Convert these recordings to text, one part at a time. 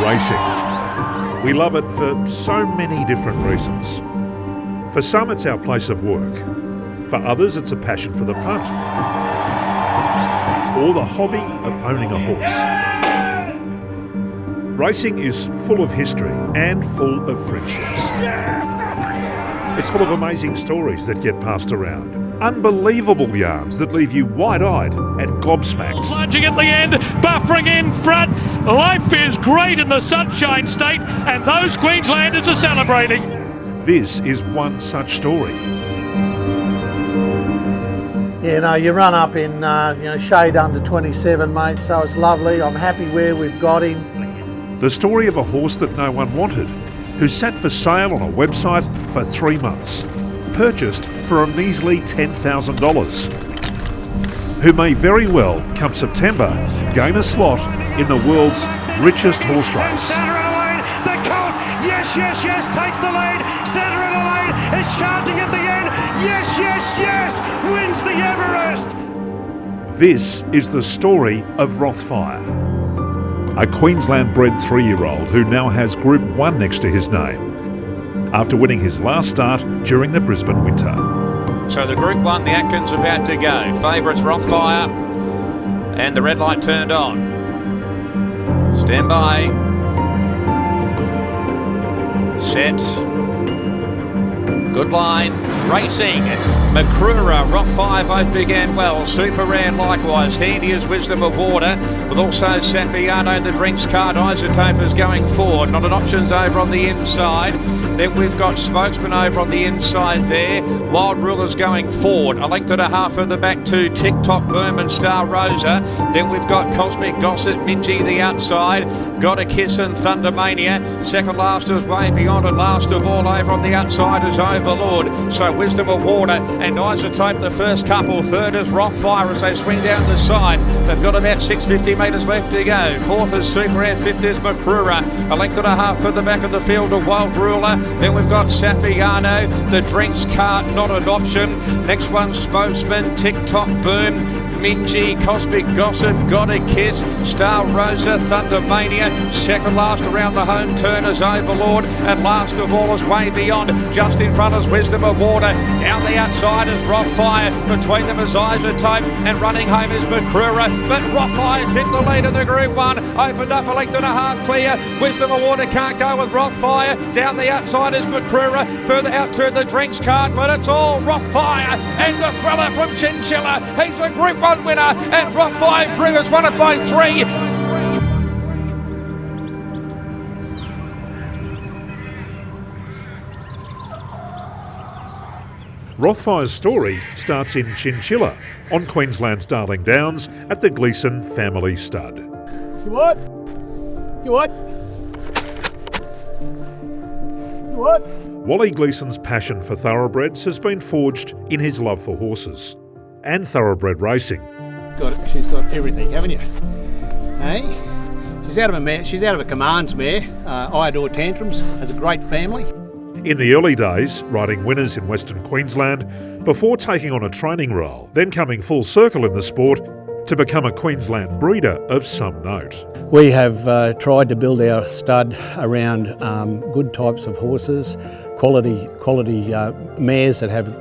racing. We love it for so many different reasons. For some, it's our place of work. For others, it's a passion for the punt. Or the hobby of owning a horse. Racing is full of history and full of friendships. It's full of amazing stories that get passed around. Unbelievable yarns that leave you wide-eyed and gobsmacked. Plunging at the end, buffering in front. Life is great in the Sunshine State, and those Queenslanders are celebrating. This is one such story. You run up in shade under 27, mate, so it's lovely. I'm happy where we've got him. The story of a horse that no one wanted, who sat for sale on a website for 3 months, purchased for a measly $10,000, who may very well, come September, gain a slot in the world's richest horse race. Centre of the lane, the colt, yes, takes the lead. Centre of the lane is chanting at the end, yes, wins the Everest. This is the story of Rothfire, a Queensland-bred 3-year-old who now has Group 1 next to his name, after winning his last start during the Brisbane winter. So the Group 1, the Atkins about to go. Favourites Rothfire, and the red light turned on. Stand by. Set. Good line. Racing. Macrura, Rothfire both began well. Super Rare likewise. Handy as Wisdom of Water, with also Safiano, the drinks card. Isotope is going forward. Not an options over on the inside. Then we've got Spokesman over on the inside there. Wild Ruler's going forward. A length and a half further back to TikTok Boom and Star Rosa. Then we've got Cosmic Gossip, Minji the outside. Got a Kiss and Thundermania. Second last is Way Beyond, and last of all over on the outside is Overlord. So Wisdom of Water and Isotope the first couple. Third is Rothfire as they swing down the side. They've got about 650 metres left to go. Fourth is Super Air, fifth is Macrura. A length and a half further back in the field of Wild Ruler. Then we've got Safiano, the drinks cart, not an option. Next one, Spokesman, TikTok Boom, Minji, Cosmic Gossip, Got a Kiss, Star Rosa, Thundermania. Second last around the home turn is Overlord, and last of all is Way Beyond. Just in front is Wisdom of Water. Down the outside is Rothfire. Between them is Isotope, and running home is Macrura. But Rothfire's hit the lead in the Group 1. Opened up a length and a half clear. Wisdom of Water can't go with Rothfire. Down the outside is Macrura. Further out to the drinks cart, but it's all Rothfire and the Thrilla from Chinchilla. He's a Group 1 winner, and Rothfire Brewers won it by 3. Rothfire's story starts in Chinchilla, on Queensland's Darling Downs at the Gleeson family stud. You what? Wally Gleeson's passion for thoroughbreds has been forged in his love for horses and thoroughbred racing. She's got everything, haven't you? Hey? She's out of a commands mare. I Adore Tantrums, has a great family. In the early days, riding winners in Western Queensland before taking on a training role, then coming full circle in the sport to become a Queensland breeder of some note. We have tried to build our stud around good types of horses, quality mares that have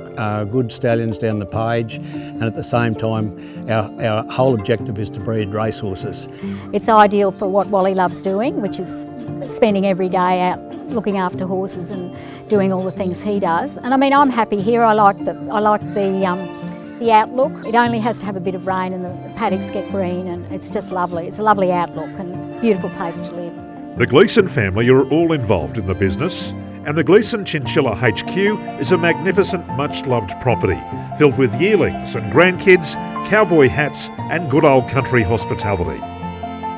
good stallions down the page, and at the same time our whole objective is to breed racehorses. It's ideal for what Wally loves doing, which is spending every day out looking after horses and doing all the things he does. And I mean, I'm happy here. I like the outlook. It only has to have a bit of rain and the paddocks get green, and it's just lovely. It's a lovely outlook and a beautiful place to live. The Gleeson family are all involved in the business, and the Gleeson Chinchilla HQ is a magnificent, much-loved property filled with yearlings and grandkids, cowboy hats and good old country hospitality.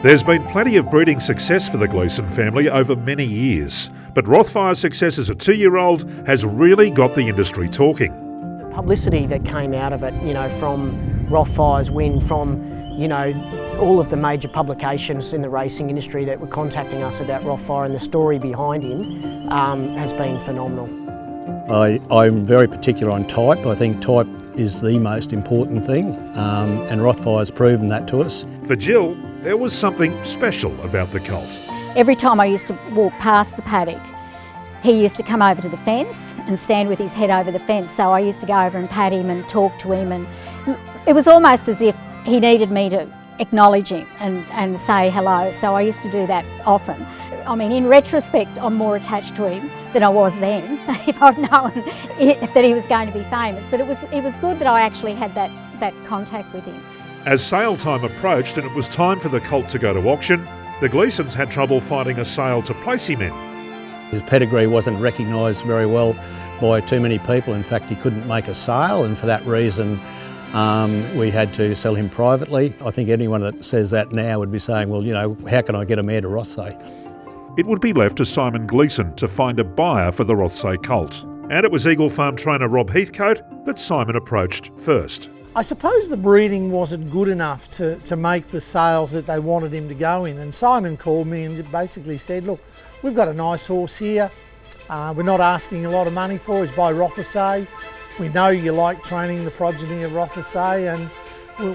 There's been plenty of breeding success for the Gleeson family over many years, but Rothfire's success as a 2-year-old has really got the industry talking. The publicity that came out of it, from Rothfire's win, from, all of the major publications in the racing industry that were contacting us about Rothfire and the story behind him has been phenomenal. I'm very particular on type. I think type is the most important thing, and Rothfire's proven that to us. For Jill, there was something special about the colt. Every time I used to walk past the paddock, he used to come over to the fence and stand with his head over the fence. So I used to go over and pat him and talk to him, and it was almost as if he needed me to acknowledge him and say hello. So I used to do that often. I mean, in retrospect, I'm more attached to him than I was then, if I'd known that he was going to be famous. But it was good that I actually had that contact with him. As sale time approached and it was time for the colt to go to auction, the Gleesons had trouble finding a sale to place him in. His pedigree wasn't recognised very well by too many people. In fact, he couldn't make a sale, and for that reason we had to sell him privately. I think anyone that says that now would be saying, well, you know, how can I get a mare to Rothsay? It would be left to Simon Gleeson to find a buyer for the Rothsay colt. And it was Eagle Farm trainer Rob Heathcote that Simon approached first. I suppose the breeding wasn't good enough to make the sales that they wanted him to go in. And Simon called me and basically said, look, we've got a nice horse here. We're not asking a lot of money for it. It's by Rothsay. We know you like training the progeny of Rothsay, and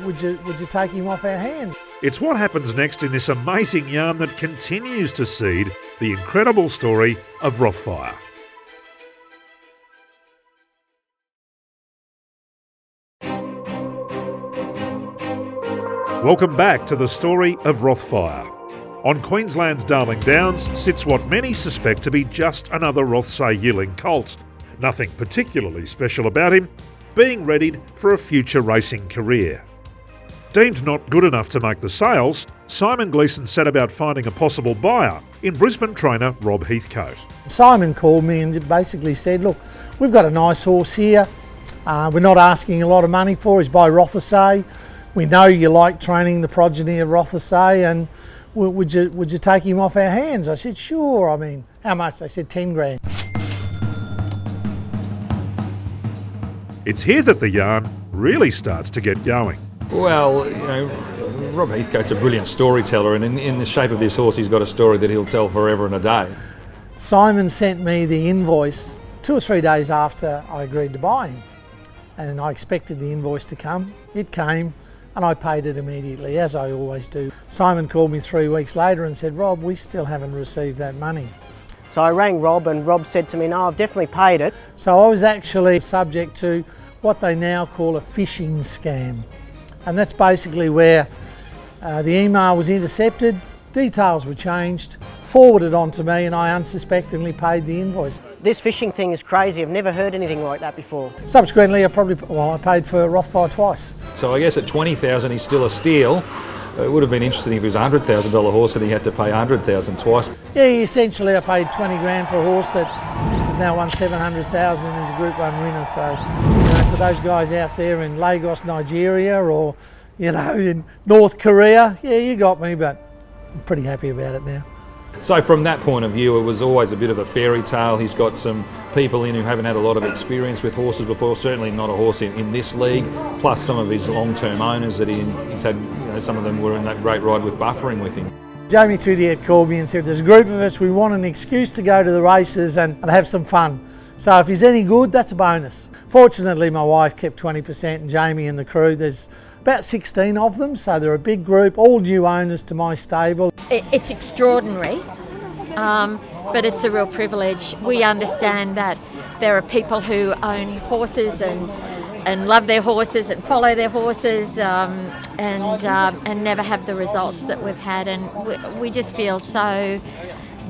would you take him off our hands? It's what happens next in this amazing yarn that continues to seed the incredible story of Rothfire. Welcome back to the story of Rothfire. On Queensland's Darling Downs sits what many suspect to be just another Rothsay yearling colt. Nothing particularly special about him, being readied for a future racing career. Deemed not good enough to make the sales, Simon Gleeson set about finding a possible buyer in Brisbane trainer Rob Heathcote. Simon called me and basically said, look, we've got a nice horse here. We're not asking a lot of money for it. It's by Rothsay. We know you like training the progeny of Rothsay, and would you take him off our hands? I said, sure. I mean, how much? They said 10 grand. It's here that the yarn really starts to get going. Well, you know, Rob Heathcote's a brilliant storyteller, and in the shape of this horse, he's got a story that he'll tell forever and a day. Simon sent me the invoice 2 or 3 days after I agreed to buy him, and I expected the invoice to come. It came, and I paid it immediately, as I always do. Simon called me 3 weeks later and said, Rob, we still haven't received that money. So I rang Rob, and Rob said to me, no, I've definitely paid it. So I was actually subject to what they now call a phishing scam. And that's basically where the email was intercepted, details were changed, forwarded on to me, and I unsuspectingly paid the invoice. This phishing thing is crazy. I've never heard anything like that before. Subsequently, I paid for Rothfire twice. So I guess at 20,000 he's still a steal. It would have been interesting if it was a $100,000 horse and he had to pay $100,000 twice. Yeah, essentially I paid 20 grand for a horse that has now won 700,000 and is a Group 1 winner. So, you know, to those guys out there in Lagos, Nigeria, or, you know, in North Korea, yeah, you got me, but I'm pretty happy about it now. So from that point of view, it was always a bit of a fairy tale. He's got some people in who haven't had a lot of experience with horses before, certainly not a horse in this league, plus some of his long-term owners that he's had, you know, some of them were in that great ride with buffering with him. Jamie Tudiet called me and said, there's a group of us, we want an excuse to go to the races and have some fun. So if he's any good, that's a bonus. Fortunately, my wife kept 20% and Jamie and the crew, there's about 16 of them, so they're a big group, all new owners to my stable. It's extraordinary, but it's a real privilege. We understand that there are people who own horses and love their horses and follow their horses and never have the results that we've had, and we just feel so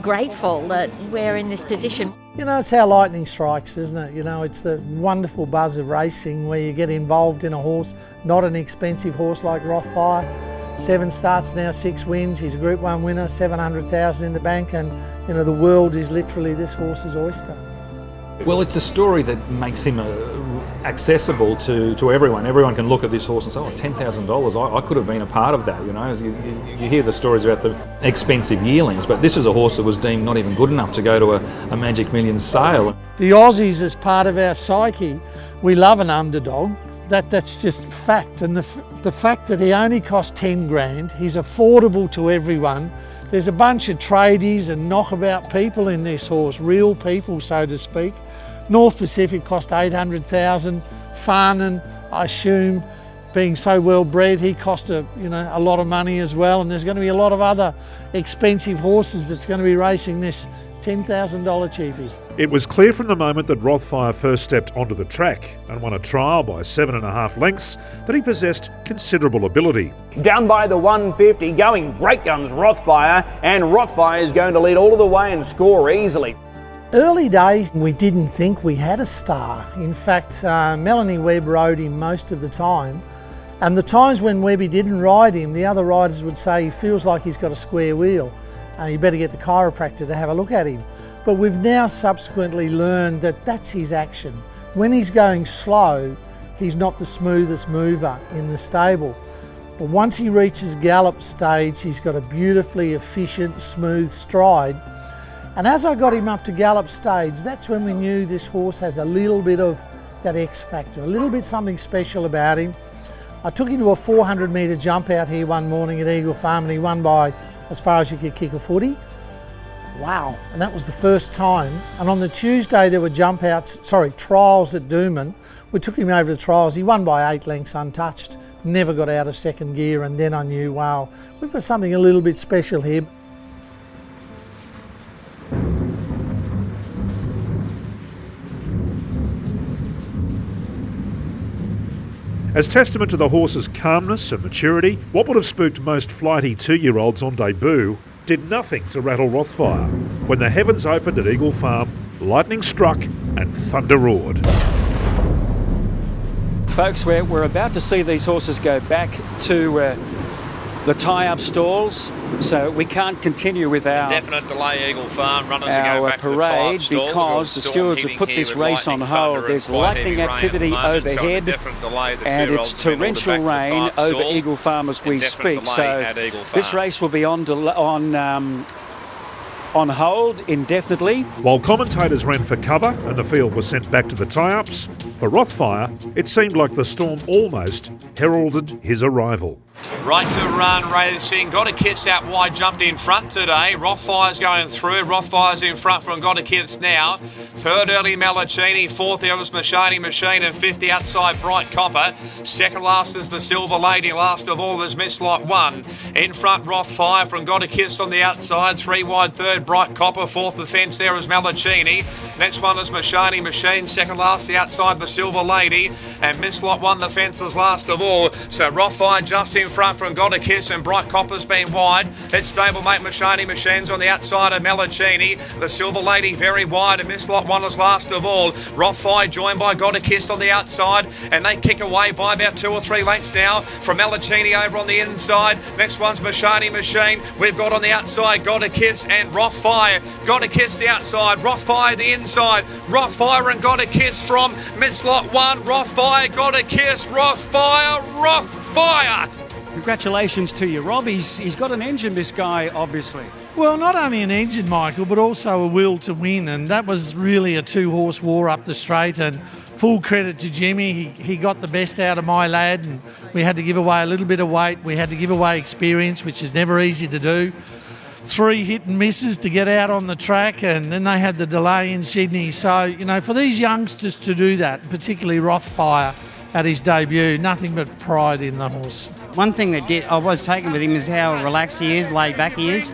grateful that we're in this position. You know, it's how lightning strikes, isn't it? You know, it's the wonderful buzz of racing where you get involved in a horse, not an expensive horse like Rothfire. 7 starts now, 6 wins. He's a Group 1 winner, 700,000 in the bank, and you know the world is literally this horse's oyster. Well, it's a story that makes him accessible to everyone. Everyone can look at this horse and say, oh, $10,000, I could have been a part of that, you know. You hear the stories about the expensive yearlings, but this is a horse that was deemed not even good enough to go to a Magic Millions sale. The Aussies, as part of our psyche, we love an underdog. That's just fact, and the fact that he only cost 10 grand, he's affordable to everyone. There's a bunch of tradies and knockabout people in this horse, real people, so to speak. North Pacific cost 800,000, Farnan, I assume, being so well bred, he cost a lot of money as well, and there's going to be a lot of other expensive horses that's going to be racing this $10,000 cheapie. It was clear from the moment that Rothfire first stepped onto the track and won a trial by 7.5 lengths that he possessed considerable ability. Down by the 150, going great guns Rothfire, and Rothfire is going to lead all of the way and score easily. Early days, we didn't think we had a star. In fact, Melanie Webb rode him most of the time, and the times when Webby didn't ride him, the other riders would say he feels like he's got a square wheel. You better get the chiropractor to have a look at him. But we've now subsequently learned that that's his action. When he's going slow, he's not the smoothest mover in the stable. But once he reaches gallop stage, he's got a beautifully efficient, smooth stride. And as I got him up to gallop stage, that's when we knew this horse has a little bit of that X factor, a little bit something special about him. I took him to a 400 metre jump out here one morning at Eagle Farm, and he won by as far as you could kick a footy. Wow, and that was the first time. And on the Tuesday there were trials at Dooman. We took him over the trials. He won by 8 lengths untouched, never got out of second gear, and then I knew, wow, we've got something a little bit special here. As testament to the horse's calmness and maturity, what would have spooked most flighty 2-year-olds on debut did nothing to rattle Rothfire. When the heavens opened at Eagle Farm, lightning struck and thunder roared. Folks, we're about to see these horses go back to the tie-up stalls, so we can't continue with our Definite delay, Eagle Farm. Runners are going back to the parade tie-up because the stewards have put this race on hold. There's lightning activity overhead, and it's torrential rain over Eagle Farm as we speak. So this race will be on hold indefinitely. While commentators ran for cover and the field was sent back to the tie-ups, for Rothfire, it seemed like the storm almost heralded his arrival. Right to run racing. Got a Kits out wide, jumped in front today. Rothfire's going through. Rothfire's in front from Got a Kits now. Third early Malachini. Fourth there was Machine, and 50 outside Bright Copper. Second last is the Silver Lady. Last of all is miEverest 1. In front Rothfire from Got a Kits on the outside. 3 wide third Bright Copper. Fourth the fence there is Malachini. Next one is Machine. Second last the outside the Silver Lady. And miEverest 1 the fence is last of all. So Rothfire just in front from Got a Kiss, and Bright Copper's been wide. It's stablemate Machine's on the outside of Malachini. The Silver Lady very wide, and miEverest 1 is last of all. Rothfire joined by Got a Kiss on the outside, and they kick away by about 2 or 3 lengths now from Malachini over on the inside. Next one's Machine. We've got on the outside Got a Kiss and Rothfire. Got a Kiss the outside, Rothfire the inside. Rothfire and Got a Kiss from miEverest 1. Rothfire, Got a Kiss, Rothfire. Congratulations to you, Rob. He's got an engine, this guy, obviously. Well, not only an engine, Michael, but also a will to win, and that was really a 2-horse war up the straight, and full credit to Jimmy. He got the best out of my lad, and we had to give away a little bit of weight. We had to give away experience, which is never easy to do. 3 hit and misses to get out on the track, and then they had the delay in Sydney. So, for these youngsters to do that, particularly Rothfire at his debut, nothing but pride in the horse. One thing I was taken with him is how relaxed he is, laid back he is.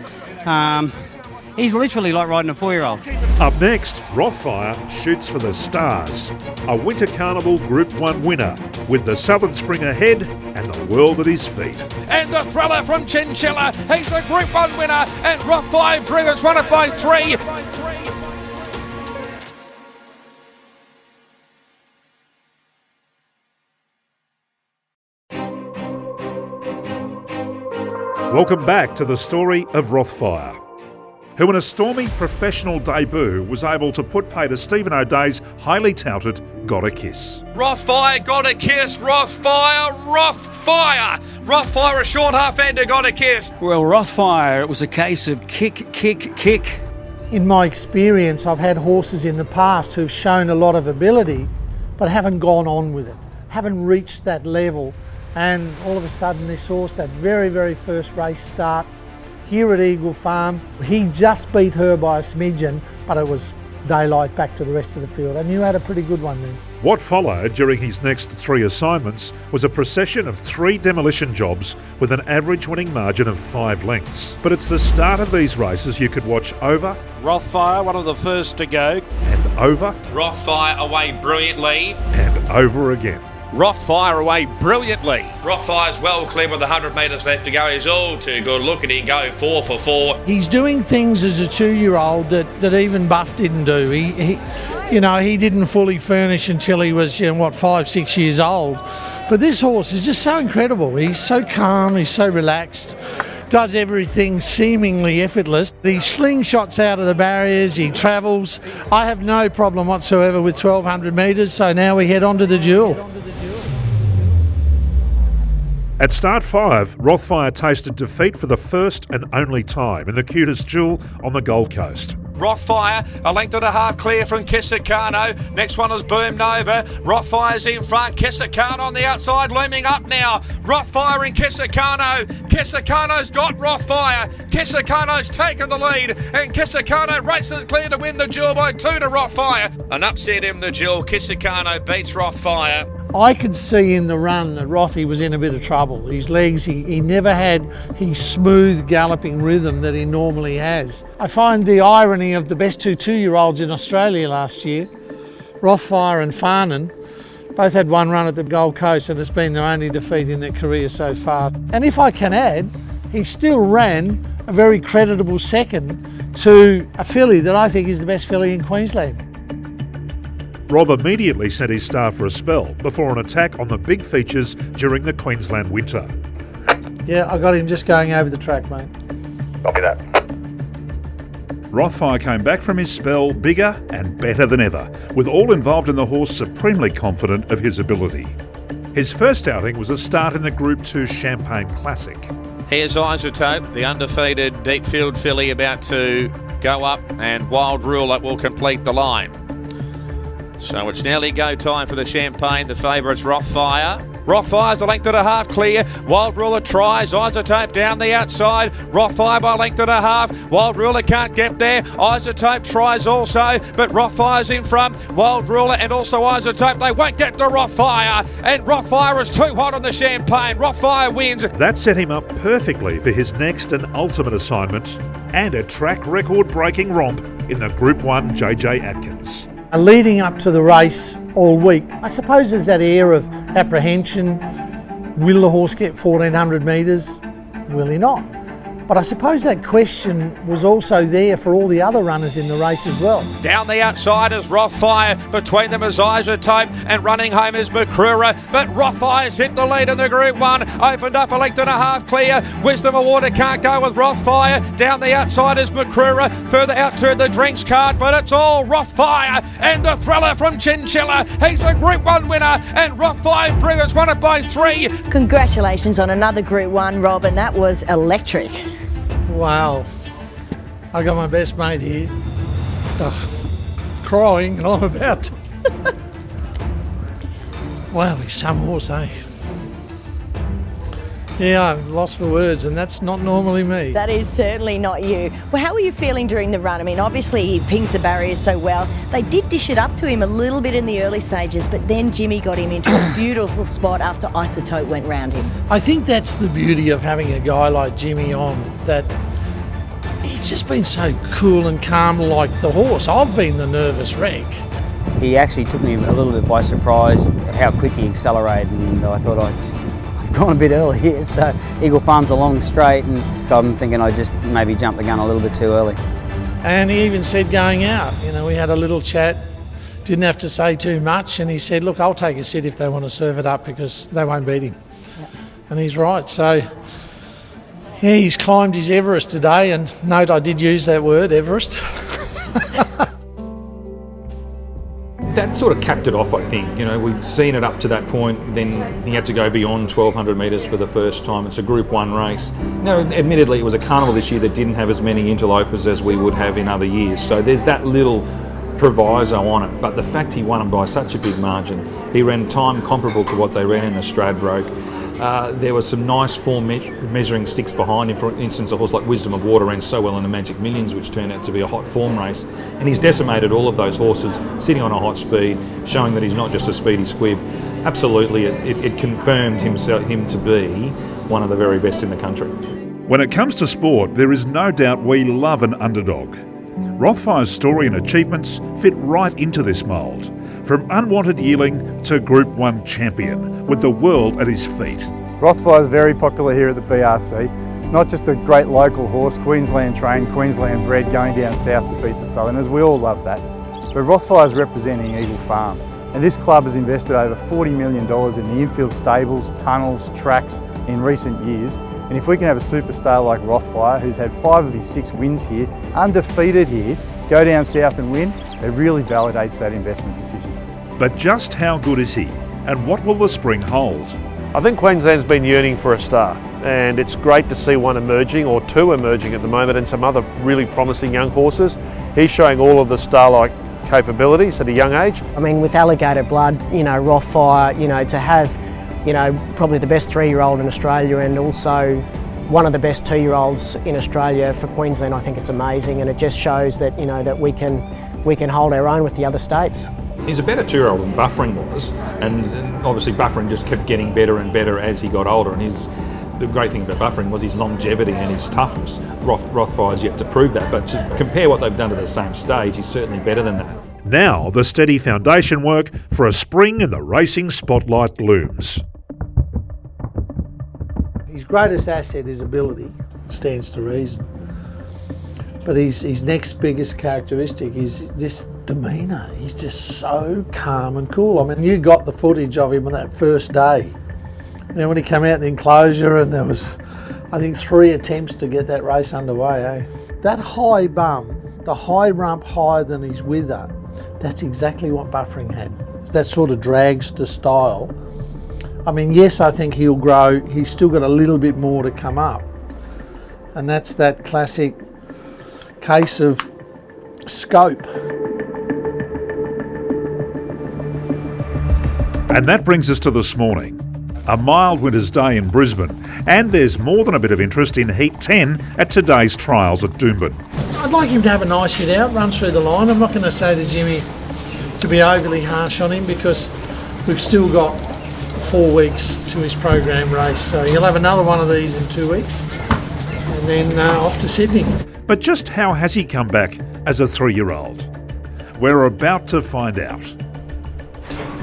He's literally like riding a 4-year-old. Up next, Rothfire shoots for the stars. A Winter Carnival Group 1 winner with the Southern Spring ahead and the world at his feet. And the Thrilla from Chinchilla. He's the Group 1 winner, and Rothfire Brewers won it by 3. Welcome back to the story of Rothfire, who in a stormy professional debut was able to put pay to Stephen O'Day's highly touted Got a Kiss. Rothfire, Got a Kiss, Rothfire. Rothfire a short half-ender, Got a Kiss. Well, Rothfire, it was a case of kick. In my experience, I've had horses in the past who've shown a lot of ability, but haven't gone on with it, haven't reached that level. And all of a sudden this horse, that very, very first race start here at Eagle Farm, he just beat her by a smidgen, but it was daylight back to the rest of the field. I knew I had a pretty good one then. What followed during his next 3 assignments was a procession of 3 demolition jobs with an average winning margin of 5 lengths. But it's the start of these races you could watch over Rothfire, one of the first to go. and over Rothfire away brilliantly. and over again. Rothfire away brilliantly. Rothfire's well clear with 100 metres left to go. He's all too good. Look at him go 4 for 4. He's doing things as a 2-year-old that even Buff didn't do. He didn't fully furnish until he was 5, 6 years old. But this horse is just so incredible. He's so calm, he's so relaxed, does everything seemingly effortless. He slingshots out of the barriers, he travels. I have no problem whatsoever with 1200 metres, so now we head on to the duel. At start 5, Rothfire tasted defeat for the first and only time in the cutest duel on the Gold Coast. Rothfire, a length and a half clear from Kisakano. Next one is Boom Nova. Rothfire's in front. Kisakano on the outside, looming up now. Rothfire and Kisakano. Kisakano's got Rothfire. Kisakano's taken the lead, and Kisakano races clear to win the duel by 2 to Rothfire. An upset in the duel. Kisakano beats Rothfire. I could see in the run that Rothy was in a bit of trouble. His legs, he never had his smooth galloping rhythm that he normally has. I find the irony of the best 2-year-olds in Australia last year, Rothfire and Farnan, both had 1 run at the Gold Coast, and it's been their only defeat in their career so far. And if I can add, he still ran a very creditable second to a filly that I think is the best filly in Queensland. Rob immediately sent his staff for a spell before an attack on the big features during the Queensland winter. Yeah, I got him just going over the track, mate. Copy that. Rothfire came back from his spell bigger and better than ever, with all involved in the horse supremely confident of his ability. His first outing was a start in the Group 2 Champagne Classic. Here's Isotope, the undefeated deep field filly, about to go up, and Wild Ruler will complete the line. So it's nearly go time for the Champagne. The favourite's Rothfire. Rothfire's a length and a half clear. Wild Ruler tries. Isotope down the outside. Rothfire by a length and a half. Wild Ruler can't get there. Isotope tries also, but Rothfire's in front. Wild Ruler and also Isotope, they won't get to Rothfire. And Rothfire is too hot on the Champagne. Rothfire wins. That set him up perfectly for his next and ultimate assignment, and a track record breaking romp in the Group 1 JJ Atkins. Leading up to the race all week, I suppose there's that air of apprehension. Will the horse get 1400 metres? Will he not? But I suppose that question was also there for all the other runners in the race as well. Down the outside is Rothfire. Between them is Isotope, and running home is McCrura. But Rothfire's hit the lead in the Group 1. Opened up a length and a half clear. Wisdom of Water can't go with Rothfire. Down the outside is McCrura. Further out to the drinks cart, but it's all Rothfire. And the Thrilla from Chinchilla. He's a Group 1 winner, and Rothfire Brewers won it by 3. Congratulations on another Group 1, Rob, and that was electric. Wow, I got my best mate here, crying, and I'm about to. Wow, he's some horse, eh? Yeah, I'm lost for words, and that's not normally me. That is certainly not you. Well, how were you feeling during the run? I mean, obviously he pings the barriers so well. They did dish it up to him a little bit in the early stages, but then Jimmy got him into a beautiful spot after Isotope went round him. I think that's the beauty of having a guy like Jimmy on, that he's just been so cool and calm like the horse. I've been the nervous wreck. He actually took me a little bit by surprise how quick he accelerated, and I thought I've gone a bit early here. So Eagle Farm's a long straight, and I'm thinking I just maybe jumped the gun a little bit too early. And he even said going out, we had a little chat, didn't have to say too much, and he said, look, I'll take a sit if they want to serve it up because they won't beat him. Yep. And he's right. So yeah, he's climbed his Everest today, and note I did use that word, Everest. That sort of capped it off, I think. We'd seen it up to that point, then he had to go beyond 1200 metres for the first time. It's a Group 1 race. Now, admittedly, it was a carnival this year that didn't have as many interlopers as we would have in other years. So there's that little proviso on it. But the fact he won them by such a big margin, he ran time comparable to what they ran in the Stradbroke. There was some nice form measuring sticks behind him. For instance, a horse like Wisdom of Water ran so well in the Magic Millions, which turned out to be a hot form race. And he's decimated all of those horses, sitting on a hot speed, showing that he's not just a speedy squib. Absolutely, it confirmed him to be one of the very best in the country. When it comes to sport, there is no doubt we love an underdog. Rothfire's story and achievements fit right into this mould. From unwanted yearling to Group 1 champion, with the world at his feet. Rothfire is very popular here at the BRC. Not just a great local horse, Queensland trained, Queensland bred, going down south to beat the Southerners. We all love that. But Rothfire is representing Eagle Farm. And this club has invested over $40 million in the infield stables, tunnels, tracks in recent years. And if we can have a superstar like Rothfire, who's had 5 of his 6 wins here, undefeated here, go down south and win, it really validates that investment decision. But just how good is he? And what will the spring hold? I think Queensland's been yearning for a star, and it's great to see one emerging, or 2 emerging at the moment, and some other really promising young horses. He's showing all of the star-like capabilities at a young age. I mean, with Alligator Blood, Rothfire, to have, probably the best 3-year-old in Australia, and also one of the best 2-year-olds in Australia for Queensland, I think it's amazing, and it just shows that, that we can hold our own with the other states. He's a better 2-year-old than Buffering was, and obviously Buffering just kept getting better and better as he got older, and the great thing about Buffering was his longevity and his toughness. Rothfire's yet to prove that, but to compare what they've done to the same stage, he's certainly better than that. Now the steady foundation work for a spring in the racing spotlight looms. His greatest asset is ability, stands to reason. But his next biggest characteristic is this demeanour. He's just so calm and cool. I mean, you got the footage of him on that first day. Then when he came out in the enclosure, and there was, I think, 3 attempts to get that race underway. That high bum, the high rump higher than his wither, that's exactly what Buffering had. That sort of dragster style. I mean, yes, I think he'll grow. He's still got a little bit more to come up. And that's that classic case of scope. And that brings us to this morning. A mild winter's day in Brisbane, and there's more than a bit of interest in Heat 10 at today's trials at Doomben. I'd like him to have a nice hit out, run through the line. I'm not going to say to Jimmy to be overly harsh on him, because we've still got 4 weeks to his program race. So he'll have another one of these in 2 weeks, and then off to Sydney. But just how has he come back as a 3-year-old? We're about to find out.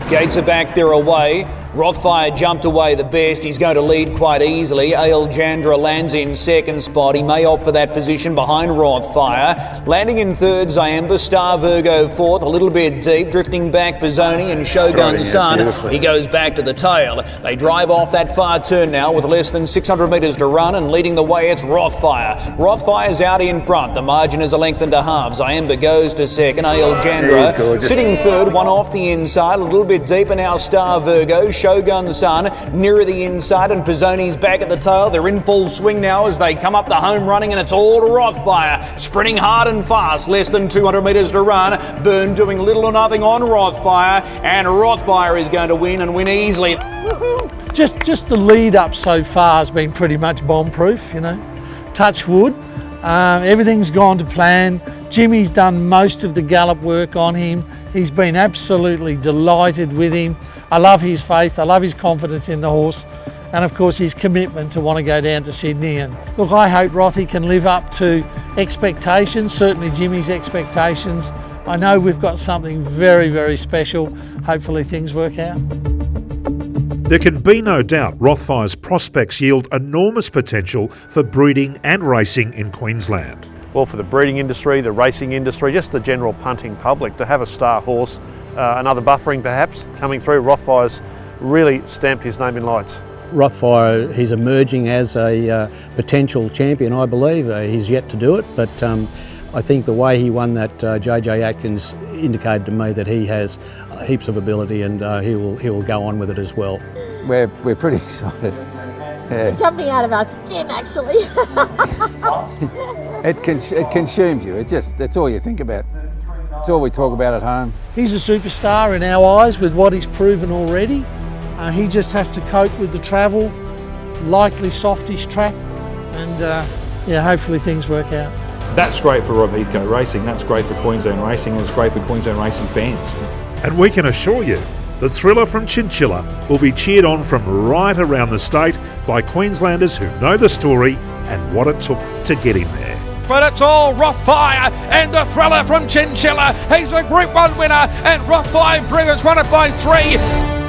Gates are back, they're away. Rothfire jumped away the best. He's going to lead quite easily. Jandra lands in second spot. He may opt for that position behind Rothfire. Landing in third, Ziamba. Star Virgo fourth, a little bit deep. Drifting back, Pizzoni and Shogun Sun. He goes back to the tail. They drive off that far turn now with less than 600 metres to run, and leading the way it's Rothfire. Rothfire's out in front. The margin is a length and a half. Ziamba goes to second. Jandra sitting third, one off the inside. A little bit deeper now, Star Virgo. Shogun Sun nearer the inside, and Pizzoni's back at the tail. They're in full swing now as they come up the home running, and it's all to Rothfire. Sprinting hard and fast, less than 200 metres to run. Byrne doing little or nothing on Rothfire, and Rothfire is going to win, and win easily. Just the lead up so far has been pretty much bomb proof, Touch wood. Everything's gone to plan. Jimmy's done most of the gallop work on him. He's been absolutely delighted with him. I love his faith, I love his confidence in the horse, and of course his commitment to want to go down to Sydney. And look, I hope Rothy can live up to expectations, certainly Jimmy's expectations. I know we've got something very, very special. Hopefully things work out. There can be no doubt Rothfire's prospects yield enormous potential for breeding and racing in Queensland. Well, for the breeding industry, the racing industry, just the general punting public, to have a star horse, another Buffering perhaps, coming through, Rothfire's really stamped his name in lights. Rothfire, he's emerging as a potential champion, I believe. He's yet to do it, but I think the way he won that JJ Atkins indicated to me that he has heaps of ability, and he will go on with it as well. We're pretty excited. Yeah. Jumping out of our skin, actually. It consumes you. That's all you think about. It's all we talk about at home. He's a superstar in our eyes with what he's proven already. He just has to cope with the travel, likely softish track, and yeah, hopefully things work out. That's great for Rob Heathcote Racing, that's great for Queensland Racing, and it's great for Queensland Racing fans. And we can assure you, the Thrilla from Chinchilla will be cheered on from right around the state by Queenslanders who know the story and what it took to get him there. But it's all Rothfire and the Thrilla from Chinchilla. He's a Group 1 winner, and Rothfire Brewers won it by 3.